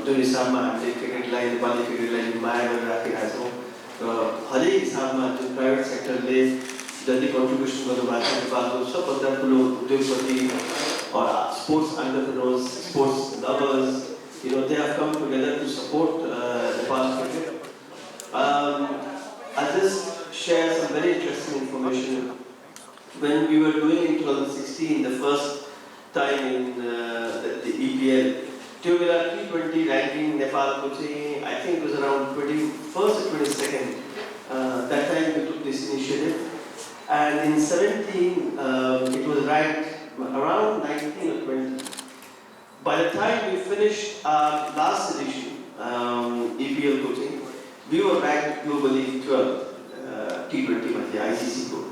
त्यो हिसाबमा हामीले क्रिकेटलाई नेपाली क्रिकेटलाई माया गरेर राखिरहेका छौँ र हरेक हिसाबमा जुन प्राइभेट सेक्टरले जति कन्ट्रिब्युसन गर्नुभएको छ नेपालको सबभन्दा ठुलो उद्योगपति or sports entrepreneurs, sports lovers, they have come together to support Nepal cricket. I'll just share some very interesting information. When we were doing in 2016, the first time in the EPL, T20 ranking Nepal, I think it was around 21st or 22nd. That time we took this initiative. And in 17, it was ranked around 19 or 20. By the time we finished our last edition, EPL coaching, we were ranked globally 12th, T20 with the ICC group.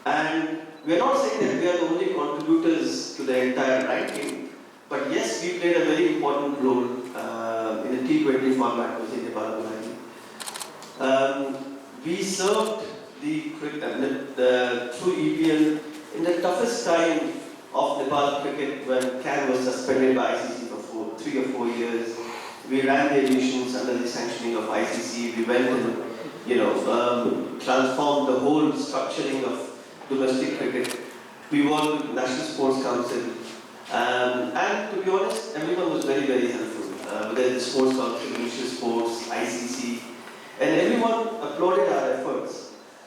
And we're not saying that we are the only contributors to the entire ranking, but yes, we played a very important role in the T20 format with Nepal. We served through EPL in the toughest time of Nepal cricket when CAN was suspended by ICC for 3 or 4 years. We ran the editions under the sanctioning of ICC. We went and transformed the whole structuring of domestic cricket. We worked with the National Sports Council. And to be honest, everyone was very, very helpful. Whether it's the Sports Council, National Sports, ICC, and everyone applauded our efforts.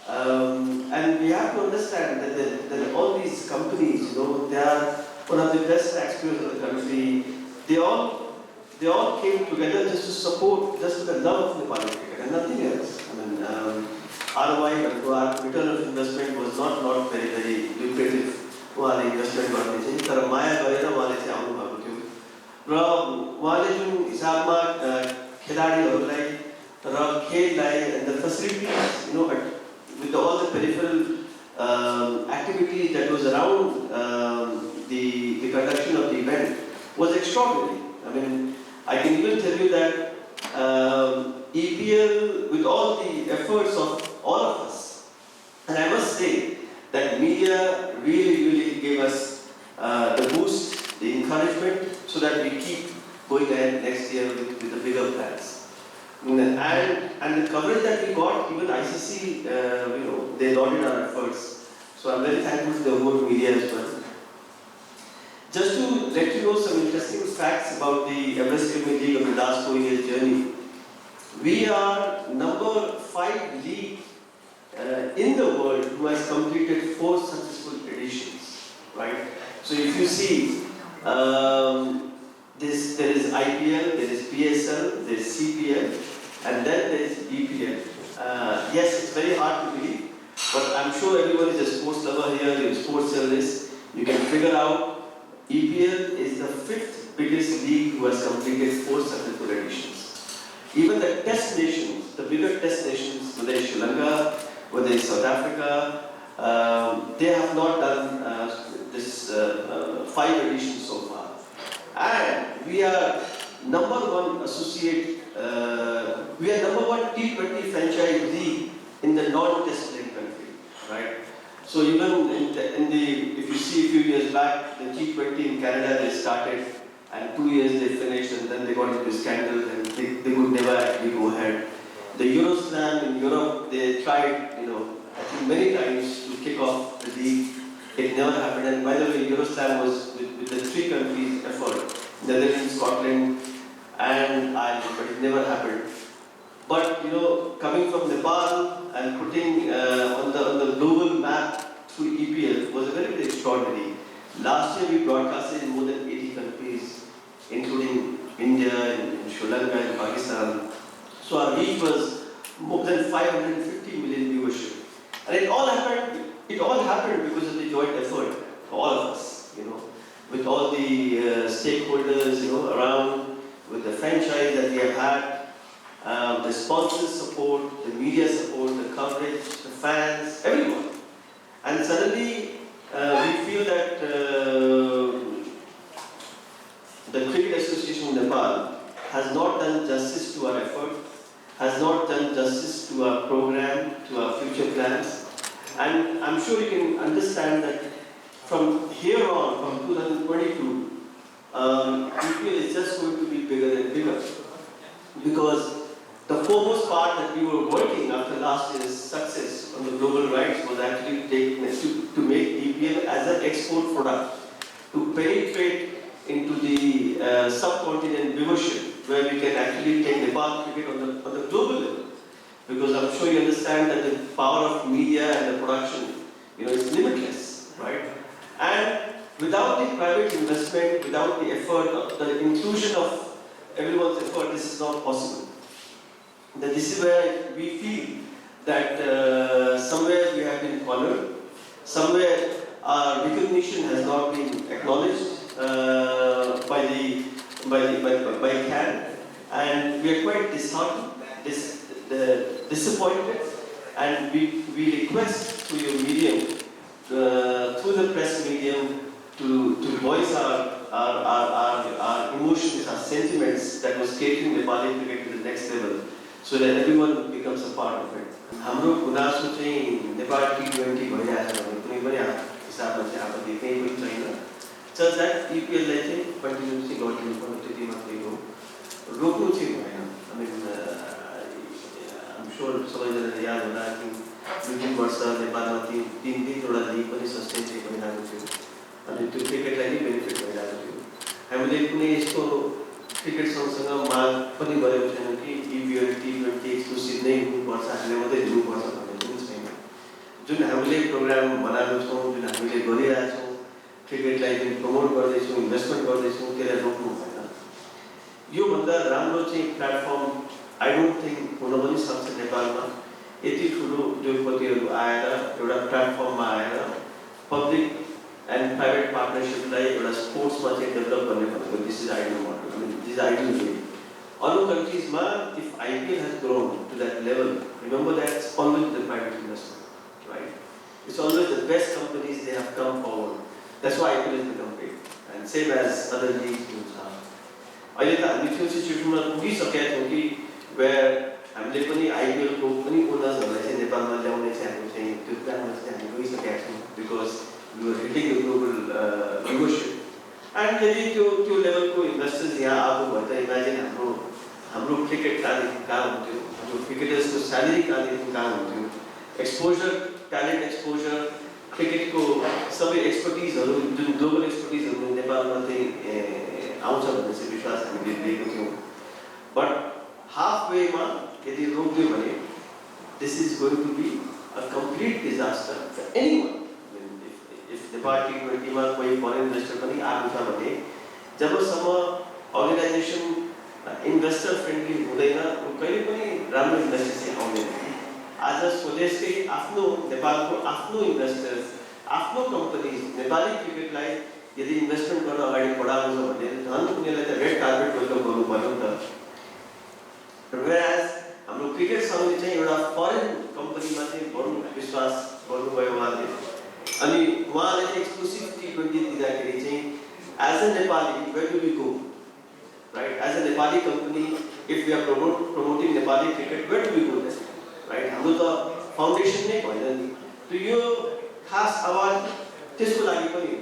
And we have to understand that all these companies, they are one of the best taxpayers of the country. They all came together just to support, just for the love of Nepali cricket and nothing else. I mean, ROI, our return of investment was not very, very lucrative. उहाँले investment गर्ने चाहिँ तर माया गरेर उहाँले चाहिँ आउनुभएको थियो र उहाँले जुन हिसाबमा खेलाडीहरूलाई र खेललाई and the facilities, with all the peripheral activity that was around the conduction of the event was extraordinary. I mean, I can even tell you that EPL, with all the efforts of all of us, and I must say that media really gave us the boost, the encouragement, so that we keep going ahead next year with the bigger plans. And the coverage that we got, even ICC, they lauded our efforts. So I'm very thankful to the whole media as well. Just to let you know some interesting facts about the Everest Premier League of the last 4 years journey. We are number 5 league in the world who has completed 4 successful editions, right? So if you see, there is IPL, there is PSL, there is CPL, and then there is EPL. Yes, it's very hard to believe, but I'm sure everyone is a sports lover here, you're a sports journalist. You can figure out EPL is the 5th biggest league who has completed 4 successful editions. Even the test nations, the bigger test nations, whether it's Sri Lanka, whether it's South Africa, they have not done this 5 editions so far. And we are number 1 associate, we are number 1 T20 franchise league in the non-test playing country, right? So even if you see a few years back, the T20 in Canada, they started, and 2 years they finished, and then they got into scandal, and they could never actually go ahead. The Euroslam in Europe, they tried, I think many times to kick off the league. It never happened. And by the way, Euroslam was with the 3 countries' effort: Netherlands, Scotland, and Ireland, but it never happened. But coming from Nepal and putting on the global map through EPL was very, very extraordinary. Last year we broadcasted in more than 80 countries, including India, and Sri Lanka, and Pakistan. So our reach was more than 550 million viewership. And it all happened because of the joint effort of all of us, with all the stakeholders, around, with the franchise that we have had, the sponsor support, the media support, the coverage, the fans, everyone. And suddenly we feel that the Cricket Association of Nepal has not done justice to our effort, has not done justice to our program, to our future plans. And I'm sure you can understand that from here on, from 2022, EPL is just going to be bigger and bigger. because the foremost part that we were working after last year's success on the global rights was actually to make EPL as an export product, to penetrate into the subcontinent viewership, where we can actually take Nepal cricket on the global level. Because I'm sure you understand that the power of media and the production, is limitless, right? And without the private investment, without the effort, the inclusion of everyone's effort, this is not possible. That this is where we feel that somewhere we have been cornered, somewhere our recognition has not been acknowledged by CAN, and we are quite disheartened, disappointed, and we request through your medium, through the press medium, to voice our emotions, our sentiments that was taking Nepali cricket to the next level, so that everyone becomes a part of it. हाम्रो गुनासो चाहिँ Nepal T20 भइरहेछ भने कुनै पनि हिसाबमा चाहिँ आपत्ति केही पनि छैन। जस्ट दैट EPL लाई चाहिँ कन्टिन्यू चाहिँ गरिदिनु पर्ने त्यति मात्रै हो, रोक्नु चाहिँ भएन। I mean, I'm sure सबैजनाले याद होला कि 2-3 वर्ष नेपालमा 3-3वटा लिग पनि सस्टेन चाहिँ भइरहेको थियो, अनि त्यो क्रिकेटलाई नै बेनिफिट भइरहेको थियो। हामीले कुनै यस्तो क्रिकेट सँगसँग माग पनि गरेको छैन कि EPL T20 एक्सक्लुसिभ नै हुनुपर्छ, हामीले मात्रै लिनुपर्छ भन्ने पनि छैन। जुन हामीले प्रोग्राम बनाएको छौँ, जुन हामीले गरिरहेका छौँ, क्रिकेटलाई जुन प्रमोट गर्दैछौँ, इन्भेस्टमेन्ट गर्दैछौँ, त्यसलाई रोक्नु भएन। योभन्दा राम्रो चाहिँ प्लेटफर्म आई डोन्ट थिङ्क हुन पनि सक्छ नेपालमा। यति ठुलो उद्योगपतिहरू आएर एउटा प्लेटफर्ममा आएर पब्लिक एन्ड प्राइभेट पार्टनरसिपलाई एउटा स्पोर्ट्समा चाहिँ डेभलप गर्ने भनेको this is ideal model, this is ideal way. Other countries, if IPL has grown to that level, remember that it's always the private investment, right? It's always the best companies, they have come forward. That's why IPL has become big, and same as other leagues do. अहिले त हामी त्यो सिचुएसनमा पुगिसकेका छौँ कि where हामीले पनि IPL को पनि ओनर्सहरूलाई चाहिँ नेपालमा ल्याउने चाहिँ हाम्रो चाहिँ त्यो प्लानमा चाहिँ हामी गइसकेका छौँ, because we were hitting the global viewership. And यदि त्यो लेभलको इन्भेस्टर्स यहाँ आएको भए त इमेजिन हाम्रो क्रिकेट कहाँदेखि कहाँ हुन्थ्यो, हाम्रो क्रिकेटर्सको स्यालेरी कहाँदेखि कहाँ हुन्थ्यो, एक्सपोजर, ट्यालेन्ट एक्सपोजर, क्रिकेटको सबै एक्सपर्टिजहरू, जुन ग्लोबल एक्सपर्टिजहरू नेपालमा चाहिँ आउँछ भन्ने चाहिँ विश्वास हामीले लिएको थियौँ। बट हाफ वेमा यदि रोक्यो भने this is going to be a complete disaster for anyone. If Nepal T20 मा कोही फरेन इन्भेस्टर पनि आएको छ भने जबसम्म अर्गनाइजेसन इन्भेस्टर फ्रेन्डली हुँदैन, कहिले पनि राम्रो इन्भेस्टर चाहिँ आउँदैन। आज स्वदेशकै आफ्नो नेपालको आफ्नो इन्भेस्टर्स, आफ्नो कम्पनीज नेपाली क्रिकेटलाई यदि इन्भेस्टमेन्ट गर्न अगाडि बढाउनु छ भने झन् उनीहरूलाई त रेड कार्पेट वेलकम गर्नु पर्यो नि त। Whereas हाम्रो क्रिकेट सङ्घले चाहिँ एउटा फरेन कम्पनीमा चाहिँ बढ्नु विश्वास गर्नुभयो उहाँले, अनि उहाँले चाहिँ एक्सक्लुसिभ T20 दिँदाखेरि चाहिँ as a Nepali where do we go, right? As a Nepali company if we are promoting Nepali cricket where do we go, right? हाम्रो त फाउन्डेसन नै भएन नि। त यो खास आवाज त्यसको लागि पनि हो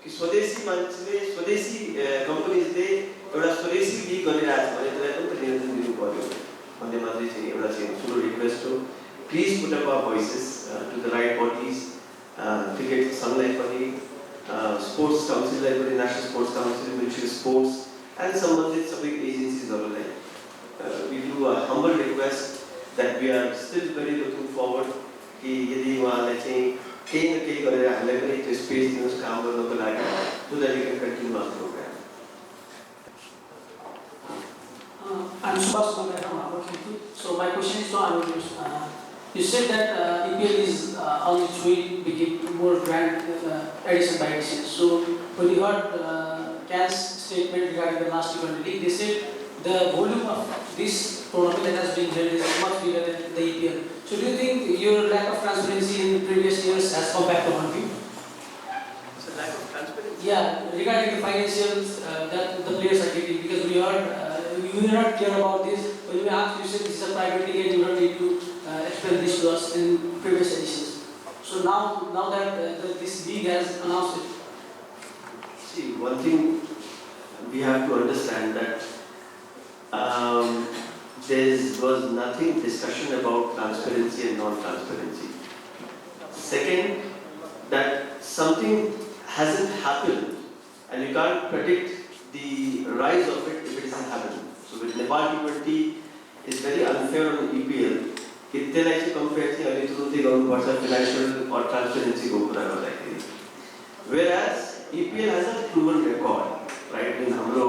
कि स्वदेशी मान्छेले, स्वदेशी कम्पनीजले एउटा स्वदेशी लिग गरिरहेको छ भने त्यसलाई पनि त नियन्त्रण दिनु पर्यो भन्ने मात्रै चाहिँ एउटा चाहिँ ठुलो रिक्वेस्ट हो। Please put up our voices to the right bodies, cricket सङ्घलाई पनि, स्पोर्ट्स काउन्सिललाई पनि, national sports council, ministry of sports and सम्बन्धित सबै एजेन्सिजहरूलाई we do a humble request that we are still very looking forward कि यदि उहाँलाई चाहिँ केही न केही गरेर हामीलाई पनि त्यो स्पेस दिनुहोस् काम गर्नको लागि, so that we can continue our program. I'm Subhash from Aamir. So my question is to Aamir. You said that EPL is on its way to become more grand edition by edition. So when you heard CAN's statement regarding the last T20 league, they said the volume of this tournament that has been held is much bigger than the EPL. So do you think your lack of transparency in previous years has come back to haunt you? So lack of transparency? Yeah, regarding the financials that the players are getting, because we heard you did not care about this. When we asked, you said this is a private league and you don't need to explain this to us in previous editions. So now that this league has announced it. See, one thing we have to understand that there was nothing discussion about transparency and non-transparency. Second, that something hasn't happened and you can't predict the rise of it if it isn't happening. So with Nepal T20, it's very unfair on EPL. त्यसलाई चाहिँ compare चाहिँ अहिले तुरुन्तै गर्नुपर्छ financial or transparency को कुरा गर्दाखेरि. Whereas EPL has a proven record, right? In हाम्रो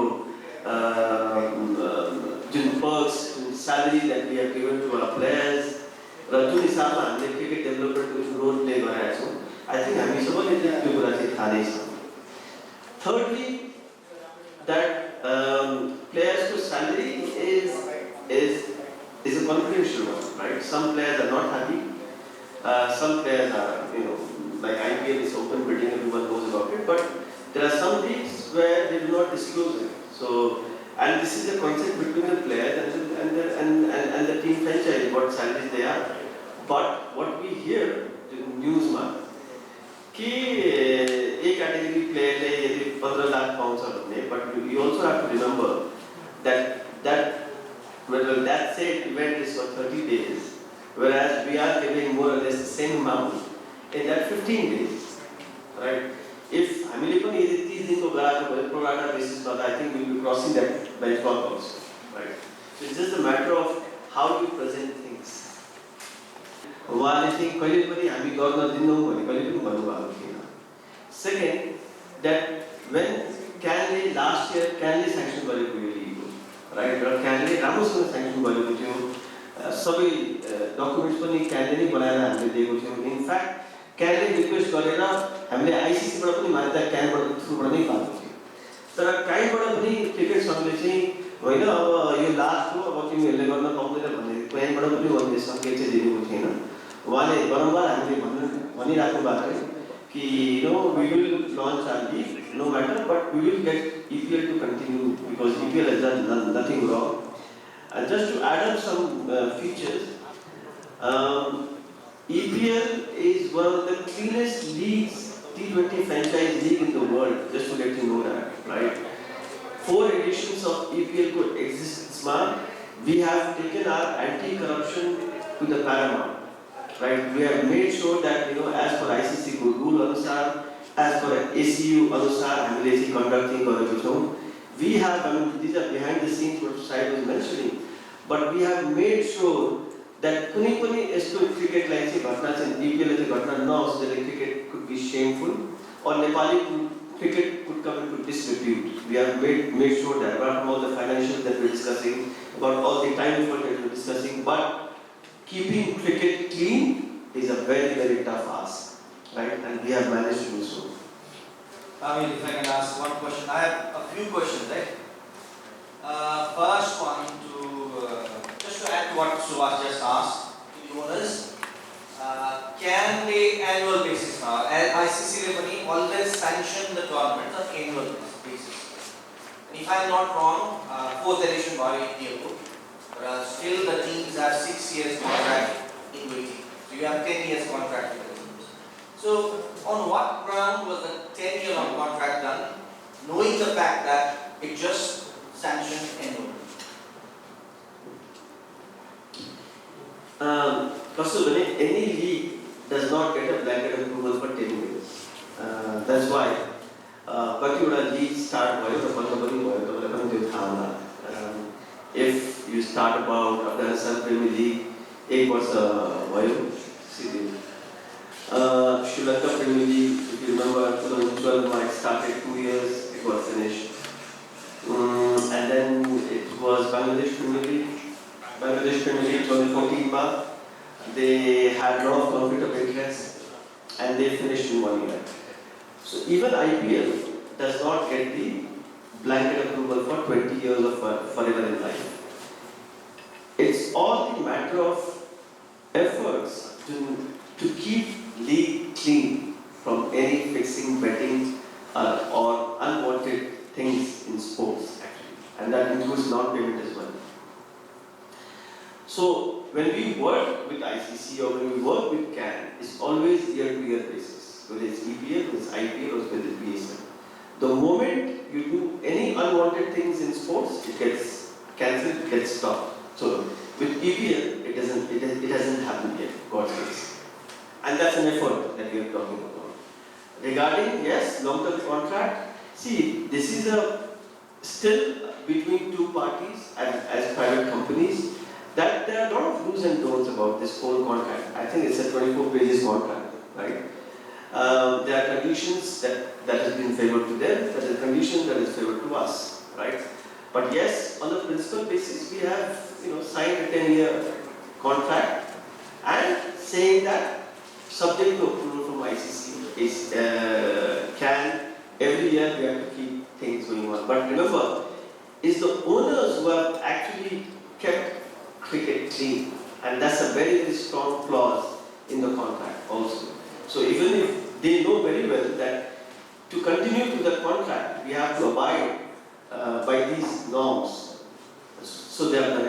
जुन perks, salary that we have given to our players, र जुन हिसाबमा हामीले क्रिकेट डेभलपमेन्टको रोल प्ले गरेका छौँ, I think हामी सबैले त्यो कुरा चाहिँ थाहा नै छ. Thirdly, that players' salary is a confidential one, right? Some players are not happy. Some players are, like IPL is open bidding, everyone knows about it. But there are some leagues where they do not disclose it. So, and this is a concept between the players and the team franchise, what salaries they are. But what we hear in news man, कि एक category player ले यदि 15 lakh pounds are, but you also have to remember that well, that said event is for 30 days, whereas we are giving more or less the same amount in that 15 days, right? If हामीले पनि यदि 30 दिनको गराएको भए pro rata basis मा, I think we will be crossing that benchmark also, right? So it's just a matter of how you present things. उहाँले चाहिँ कहिले पनि हामी गर्न दिन्नौँ भने कहिले पनि भन्नुभएको थिएन. Second, that when Canley last year Canley sanction गरेको यो league हो, right? र Canley राम्रोसँग sanction गरेको थियो. सबै डकुमेन्ट्स पनि Canley नै बनाएर हामीले दिएको थियौँ. In fact, Canley रिक्वेस्ट गरेर हामीले ICC बाट पनि मान्यता क्यानबाट थ्रुबाट नै पाएको थियो. तर काइबाट पनि क्रिकेट संघले चाहिँ होइन अब यो लास्ट हो, अब तिमीहरूले गर्न पाउँदैन भन्ने क्यानबाट पनि उहाँले सङ्केत चाहिँ दिएको थिएन. उहाँले बारम्बार हामीले भनिराख्नु भएको थियो कि we will launch our league no matter, but we will get EPL to continue because EPL has done nothing wrong. And just to add up some features, EPL is one of the cleanest leagues, T20 franchise league in the world, just to let you know that, right? 4 editions of EPL could exist. We have taken our anti-corruption to the paramount. Right, we have made sure that as per ICC rule अनुसार, as per ACU अनुसार हामीले चाहिँ conducting गरेको छौँ. We have, these are behind the scenes what Said was mentioning, but we have made sure that कुनै पनि यस्तो क्रिकेटलाई चाहिँ घटना चाहिँ EPL ले चाहिँ घटना नहोस् जसले cricket could be shameful or Nepali cricket could come into disrepute. We have made sure that apart from all the financials that we're discussing, about all the time effort that we're discussing, but keeping cricket clean is a very, very tough ask, right? And we have managed to do so. Aamir, if I can ask one question. I have a few questions, right? First one, just to add to what Subhash just asked, to the owners, can they annual basis now? ICC Repani always sanction the tournament on annual basis. And if I am not wrong, 4th edition by EPL. Still the teams have 6 years contract in waiting. So you have 10 years contract with the teams. So on what ground was the 10-year contract done, knowing the fact that it just sanctioned annually? First of all, any league does not get a blanket approval for 10 years. That's why कतिवटा league start भयो र बन्द पनि भयो, तपाईलाई पनि त्यो थाहा होला. If you start about Afghanistan Premier League, 1 वर्ष भयो सिधै. Sri Lanka Premier League, if you remember, 2012 it started 2 years, it was finished. And then it was Bangladesh Premier League. Bangladesh Premier League 2014 they had a lot of conflict of interest and they finished in 1 year. So even IPL does not get the blanket approval for 20 years of forever in life. It's all the matter of efforts to keep league clean from any fixing, betting or unwanted things in sports actually, and that includes non-payment as well. So when we work with ICC or when we work with CAN, it's always year-to-year basis, whether it's EPL, whether it's IPL or whether it's PSL. The moment you do any unwanted things in sports, it gets cancelled, it gets stopped. So with EPL, it hasn't happened yet, God's grace. And that's an effort that we are talking about. Regarding, yes, long-term contract, see, this is still between two parties as private companies, that there are a lot of do's and don'ts about this whole contract. I think it's a 24 pages contract, right? There are conditions that has been favored to them, there is a condition that is favored to us, right? But yes, on a principal basis, we have signed a 10-year contract and saying that subject to approval from ICC is can every year we have to keep things going on. But remember, it's the owners who have actually kept cricket clean, and that's a very, very strong clause in the contract also. So even if they know very well that to continue to the contract, we have to abide by these norms. So they have done